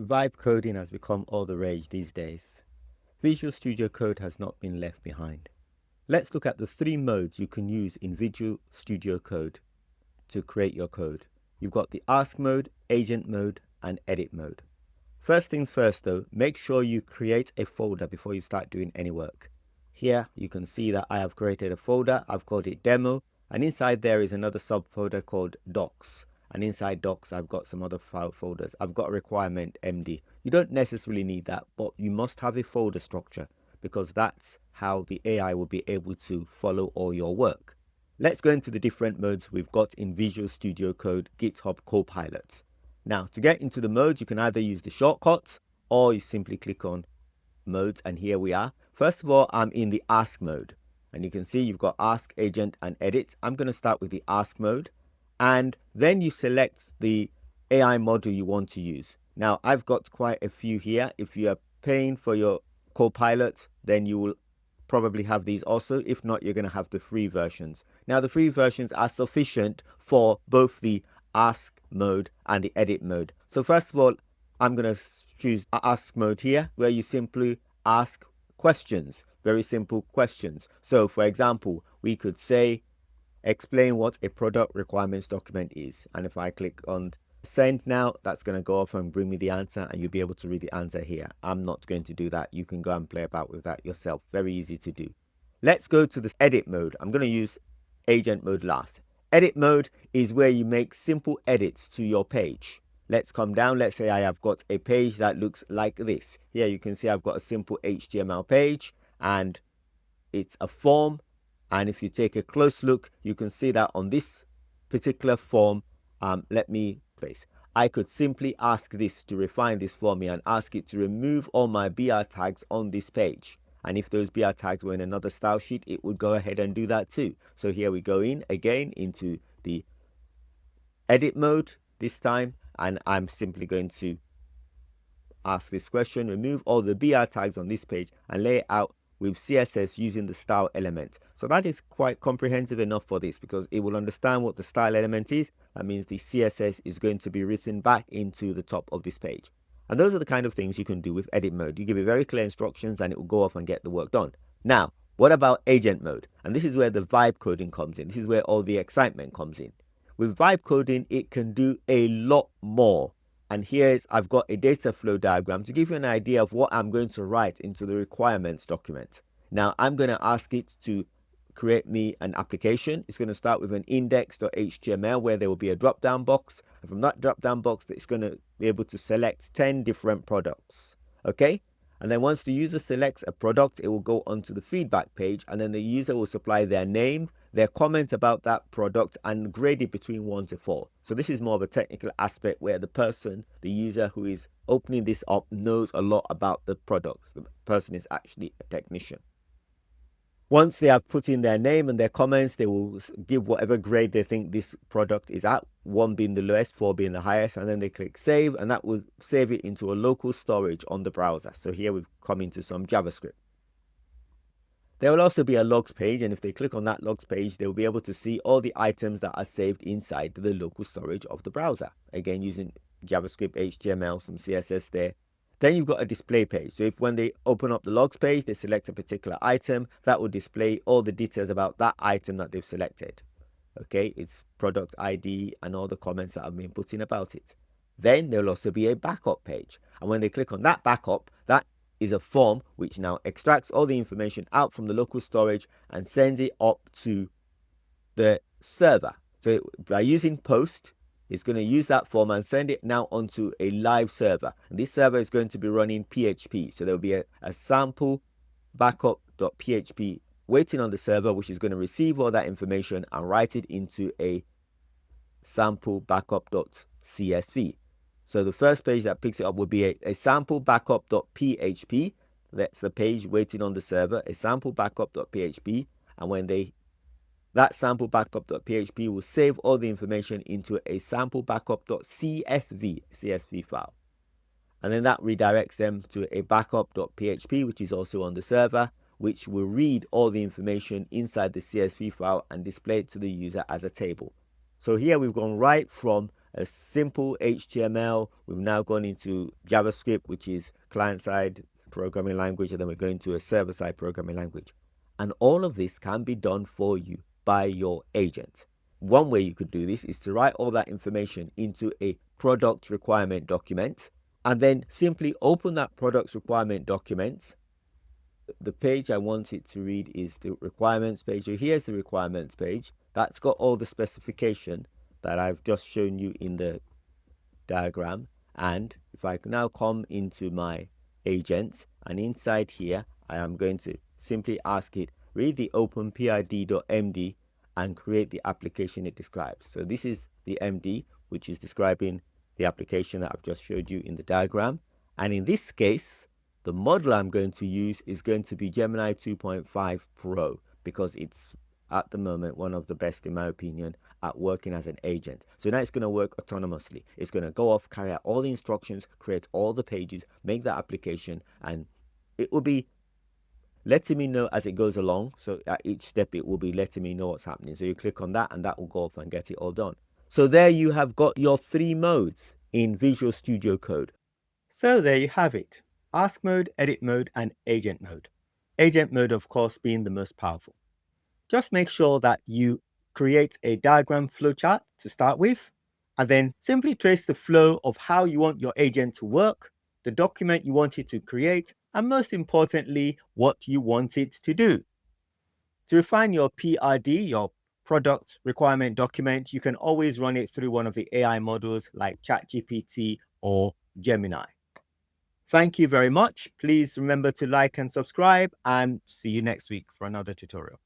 Vibe coding has become all the rage these days. Visual Studio Code has not been left behind. Let's look at the three modes you can use in Visual Studio Code to create your code. You've got the Ask mode, Agent mode, and Edit mode. First things first though, make sure you create a folder before you start doing any work. Here you can see that I have created a folder, I've called it Demo, and inside there is another subfolder called Docs. And inside Docs, I've got some other file folders. I've got a requirement MD. You don't necessarily need that, but you must have a folder structure because that's how the AI will be able to follow all your work. Let's go into the different modes we've got in Visual Studio Code GitHub Copilot. Now, to get into the modes, you can either use the shortcut or you simply click on modes, and here we are. First of all, I'm in the Ask mode, and you can see you've got Ask, Agent, and Edit. I'm going to start with the Ask mode. And then you select the AI model you want to use. Now, I've got quite a few here. If you are paying for your Copilot, then you will probably have these also. If not, you're going to have the free versions. Now, the free versions are sufficient for both the Ask mode and the Edit mode. So first of all, I'm going to choose Ask mode here, where you simply ask questions, very simple questions. So for example, we could say, explain what a product requirements document is. And if I click on send now, that's going to go off and bring me the answer, and you'll be able to read the answer here. I'm not going to do that. You can go and play about with that yourself. Very easy to do. Let's go to the edit mode. I'm going to use agent mode last. Edit mode is where you make simple edits to your page. Let's come down. Let's say I have got a page that looks like this. Here you can see I've got a simple HTML page and it's a form. And if you take a close look, you can see that on this particular form, let me place. I could simply ask this to refine this for me and ask it to remove all my BR tags on this page. And if those BR tags were in another style sheet, it would go ahead and do that too. So here we go in again into the edit mode this time, and I'm simply going to ask this question, remove all the BR tags on this page and lay it out with CSS using the style element. So that is quite comprehensive enough for this because it will understand what the style element is. That means the CSS is going to be written back into the top of this page. And those are the kind of things you can do with edit mode. You give it very clear instructions and it will go off and get the work done. Now, what about agent mode? And this is where the vibe coding comes in. This is where all the excitement comes in. With vibe coding, it can do a lot more. And here's, I've got a data flow diagram to give you an idea of what I'm going to write into the requirements document. Now, I'm going to ask it to create me an application. It's going to start with an index.html where there will be a drop-down box. And from that drop-down box, it's going to be able to select 10 different products. Okay? And then once the user selects a product, it will go onto the feedback page, and then the user will supply their name, their comment about that product, and grade it between 1 to 4. So this is more of a technical aspect where the person, the user who is opening this up, knows a lot about the product. The person is actually a technician. Once they have put in their name and their comments, they will give whatever grade they think this product is at, 1 being the lowest, 4 being the highest, and then they click save, and that will save it into a local storage on the browser. So here we've come into some JavaScript. There will also be a logs page, and if they click on that logs page, they will be able to see all the items that are saved inside the local storage of the browser. Again, using JavaScript, HTML, some CSS there. Then you've got a display page. So if when they open up the logs page, they select a particular item, that will display all the details about that item that they've selected. Okay, it's product ID and all the comments that have been put in about it. Then there'll also be a backup page. And when they click on that backup, that is a form which now extracts all the information out from the local storage and sends it up to the server. So by using post, it's going to use that form and send it now onto a live server. And this server is going to be running PHP. So there'll be a sample backup.php waiting on the server, which is going to receive all that information and write it into a sample backup.csv. So the first page that picks it up will be a sample backup.php. That's the page waiting on the server, a sample backup.php. And when that sample backup.php will save all the information into a sample backup.csv file. And then that redirects them to a backup.php, which is also on the server, which will read all the information inside the CSV file and display it to the user as a table. So here we've gone right from a simple HTML. We've now gone into JavaScript, which is client-side programming language, and then we're going to a server-side programming language. And all of this can be done for you by your agent. One way you could do this is to write all that information into a product requirement document, and then simply open that product requirement document. The page I want it to read is the requirements page. So here's the requirements page. That's got all the specification that I've just shown you in the diagram. And if I can now come into my agents, and inside here, I am going to simply ask it, read the openpid.md and create the application it describes. So this is the MD, which is describing the application that I've just showed you in the diagram. And in this case, the model I'm going to use is going to be Gemini 2.5 Pro, because it's at the moment one of the best, in my opinion, at working as an agent. So now it's going to work autonomously. It's going to go off, carry out all the instructions, create all the pages, make that application, and it will be letting me know as it goes along. So at each step, it will be letting me know what's happening. So you click on that and that will go off and get it all done. So there you have got your 3 modes in Visual Studio Code. So there you have it. Ask mode, edit mode, and agent mode. Agent mode, of course, being the most powerful. Just make sure that you create a diagram flowchart to start with, and then simply trace the flow of how you want your agent to work, the document you want it to create, and most importantly, what you want it to do. To refine your PRD, your product requirement document, you can always run it through one of the AI models like ChatGPT or Gemini. Thank you very much. Please remember to like and subscribe, and see you next week for another tutorial.